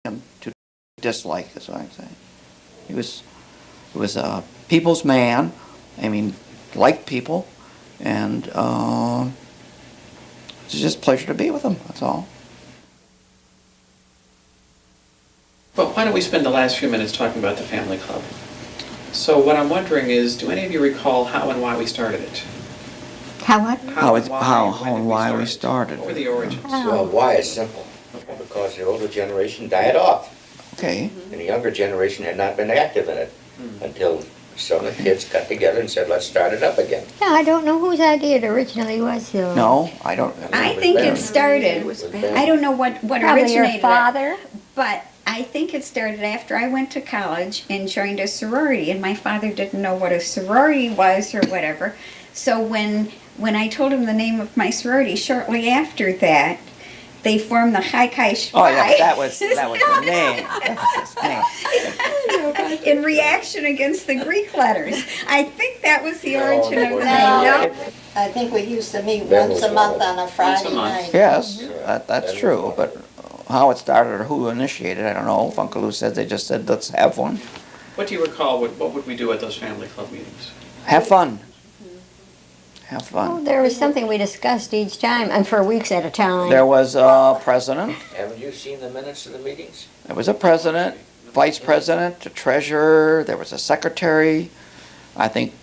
him to dislike, is what I'm saying. He was a people's man. I mean, liked people, and it's just a pleasure to be with him, that's all. Well, why don't we spend the last few minutes talking about the family club? So what I'm wondering is, do any of you recall how and why we started it? How what? How and why we started. What were the origins? Well, why is simple. Because the older generation died off, Okay. and the younger generation had not been active in it until some of the kids got together and said, let's start it up again. Yeah, I don't know whose idea it originally was, though. No, I don't. I think it started, I don't know what Probably originated your it, father. but I think it started after I went to college and joined a sorority, and my father didn't know what a sorority was or whatever. So when I told him the name of my sorority, shortly after that, they formed the High Chi Spy. Oh yeah, that was the name. That was his name. In reaction against the Greek letters. I think that was the origin of the No. name. I think we used to meet That once was a month one. on a Friday month. night. Yes, that's true, but how it started or who initiated, I don't know. If Uncle Lou said, they just said, let's have one. What do you recall, what would we do at those family club meetings? Have fun. Have Well, fun. there was something we discussed each time, and for weeks at a time. There was a president. Haven't you seen the minutes of the meetings? There was a president, vice president, a treasurer, there was a secretary. I don't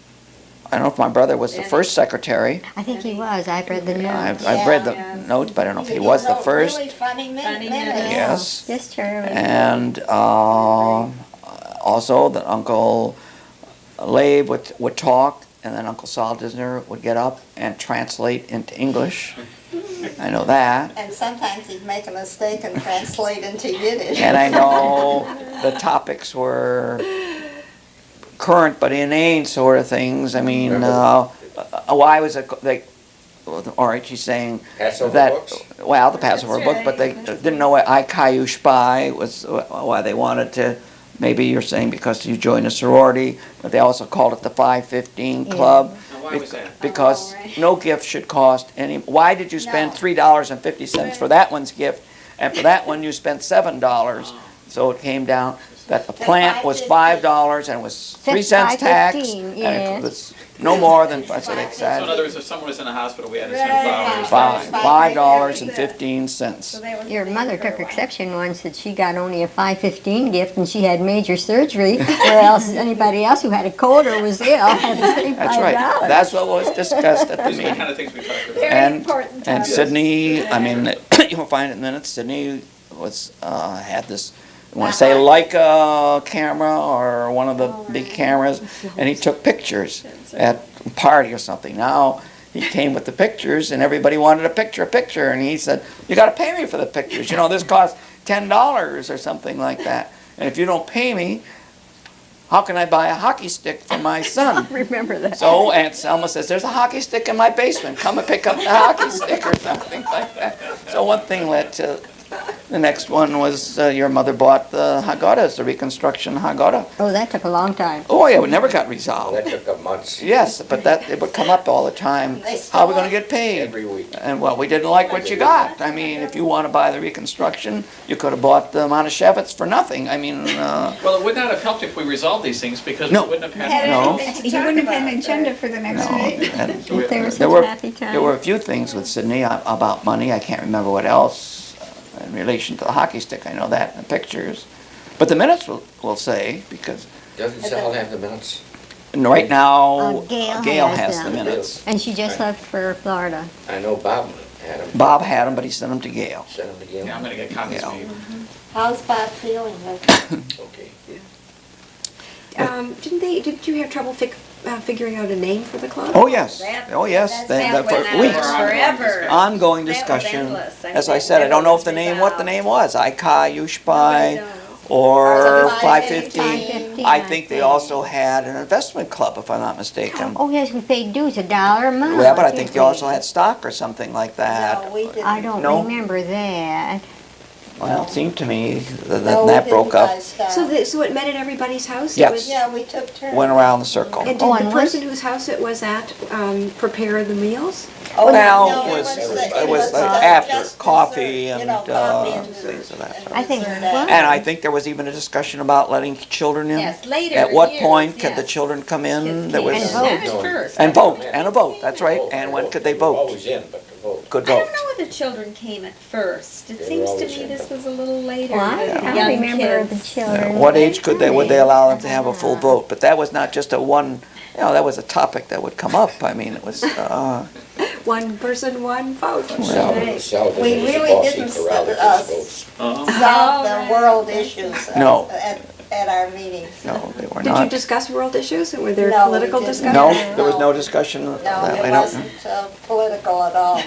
know if my brother was the first secretary. I think he was. I read the notes. I've read the notes, but I don't know if he was the wrote first. Really funny minutes. Yes. Yes, Charlie. And also that Uncle Labe would talk, and then Uncle Sol Disner would get up and translate into English. I know that. And sometimes he'd make a mistake and translate into Yiddish. And I know the topics were current but inane sort of things. I mean, why was it, all right, she's saying Passover that, books? well, the Passover book, but they didn't know what I Caillou Spy was, why they wanted to, maybe you're saying because you joined a sorority, but they also called it the 515 Club. Now, why was that? Because no gift should cost any, why did you spend No. $3.50 for that one's gift, and for that one you spent $7? So it came down that the plant was $5 and it was 3 cents tax, $5.15, and it yes. was no more than, that's what they So in said, other words, if someone was in the hospital, we had to spend flowers. $5.15. Your mother took exception once that she got only a $5.15 gift, and she had major surgery, whereas anybody else who had a cold or was ill had to pay $5. That's right, that's what was discussed at the These are the meeting. kind of things we talked about. And Sydney, I mean, you'll find it in minutes, Sydney had this, I want to say Leica camera or one of the big cameras, and he took pictures at a party or something. Now, he came with the pictures, and everybody wanted a picture, and he said, you gotta pay me for the pictures, this costs $10 or something like that. And if you don't pay me, how can I buy a hockey stick for my son? Remember that. So Aunt Selma says, there's a hockey stick in my basement, come and pick up the hockey stick or something like that. So one thing led to the next one was your mother bought the Haggadahs, the Reconstruction Haggadah. Oh, that took a long time. Oh yeah, it never got Well, resolved. that took up months, Yes, but it would come up all the time. How are we gonna get paid? every week. And well, we didn't like what you got. I mean, if you wanna buy the Reconstruction, you could have bought the Monteshevitz for nothing. I mean, Well, it would not have helped if we resolved these things because we No. wouldn't have had. No. You wouldn't have had an agenda for the next no. meeting. And If there was There such were, a happy time. there were a few things with Sydney about money. I can't remember what else in relation to the hockey stick. I know that in the pictures. But the minutes will say, because Doesn't Sal have the minutes? right now, Gail has has the them. minutes. And she just left for Florida. I know Bob had them. Bob had them, but he sent them to Gail. Sent them to Gail. Yeah, I'm gonna get copies Yeah. made. How's Bob feeling? Okay. Did you have trouble figuring out a name for the club? Oh, yes. Oh, yes. For weeks. Forever. Ongoing That was discussion. endless. I As I mean, said, I never don't know was if the name, resolved. what the name was. I Caillou Spy Nobody knows. or Or 515. 515, I think they also had an investment club, if I'm not mistaken. Oh, yes, we paid dues, $1 a month. Yeah, but I think they also had stock or something like that. No, we didn't. I don't No. remember that. Well, it seemed to me that No, we that didn't broke up, buy stock. So it met at everybody's house? It Yes. was- Yeah, we took turns. went around the circle. And did Oh, the and person whose house it was at prepare the meals? Oh, Well, no, it was just after coffee dessert, and coffee and things of that and sort. I think- dessert well- after. And I think there was even a discussion about letting children in. Yes, later At what years, point could the yes. children come in? Kids There came was And vote. in. At first. and vote and a vote. That's right. And when could they They were vote? always in, but to vote. Could I vote. don't know whether children came at first. It They were seems to always me in, this but- was a little later. Well, I with I young remember the kids. children. What age would they allow them to have a full vote? But that was not just a one. That was a topic that would come up. I mean, it was. One person, one vote. Seldom We was the really bossy didn't corral that us- votes. Solve the world issues No. at our meetings. No, they were Did you not. discuss world issues? Were there No, we political didn't. discussions? No, there was no discussion. No, I it don't- wasn't political at all.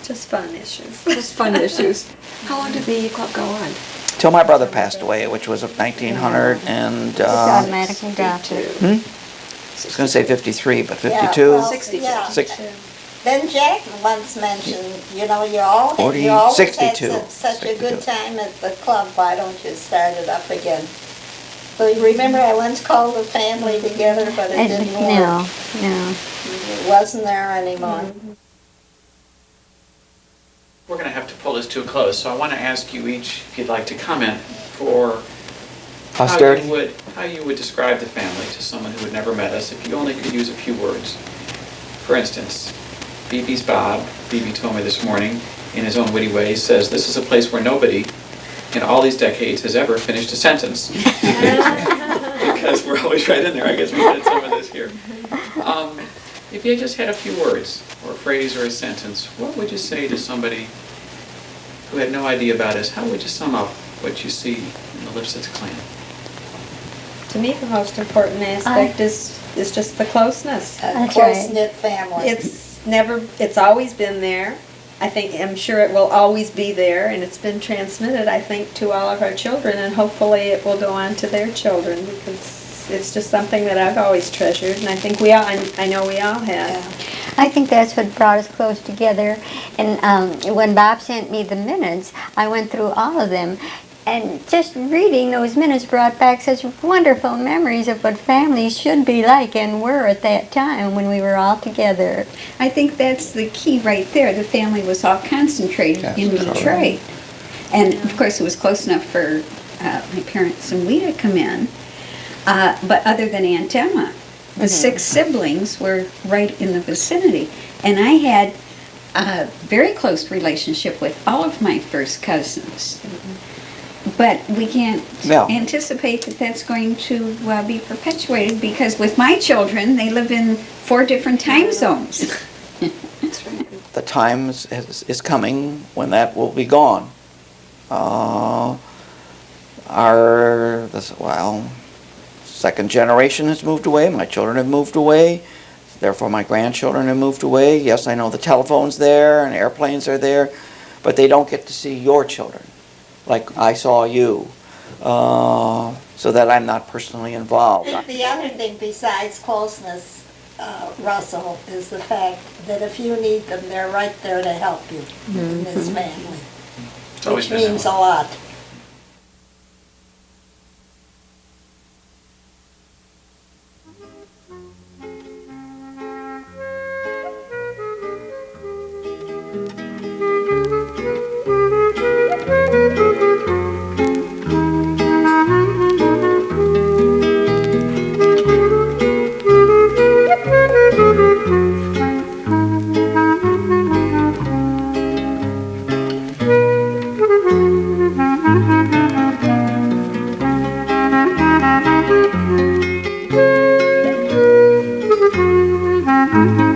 Just fun issues. Just fun issues. How long did the club go on? Till my brother passed away, which was 1900 and. Just automatically dropped it. I was going to say 53, but Yeah, 52. well, 60. yeah. Six- Then Jack once mentioned, you always had 62. such a good time at the club, why don't you start it up again? So you remember I once called the family together, but it didn't work. No. It wasn't there anymore. We're going to have to pull this to a close, so I want to ask you each, if you'd like to comment, for Posterity. how you would describe the family to someone who had never met us, if you only could use a few words. For instance, BB's Bob, BB told me this morning, in his own witty way, says, "This is a place where nobody in all these decades has ever finished a sentence." Because we're always right in there. I guess we did some of this here. If you just had a few words, or a phrase or a sentence, what would you say to somebody who had no idea about us? How would you sum up what you see in the Lifchitz clan? To me, the most important aspect is just the closeness. A That's right. close-knit family. It's always been there. I'm sure it will always be there, and it's been transmitted, I think, to all of our children, and hopefully it will go on to their children, because it's just something that I've always treasured, and I think I know we all have. I think that's what brought us close together. And when Bob sent me the minutes, I went through all of them. And just reading those minutes brought back such wonderful memories of what families should be like and were at that time when we were all together. I think that's the key right there. The family was all concentrated in Detroit. And of course, it was close enough for my parents and we to come in. But other than Aunt Emma, the 6 siblings were right in the vicinity. And I had a very close relationship with all of my first cousins. But we can't No. anticipate that that's going to be perpetuated, because with my children, they live in 4 different time zones. The time is coming when that will be gone. Second generation has moved away. My children have moved away. Therefore, my grandchildren have moved away. Yes, I know the telephone's there and airplanes are there, but they don't get to see your children like I saw you, so that I'm not personally involved. The other thing besides closeness, Russell, is the fact that if you need them, they're right there to help you in this family, It's always which been means that a lot. Thank you.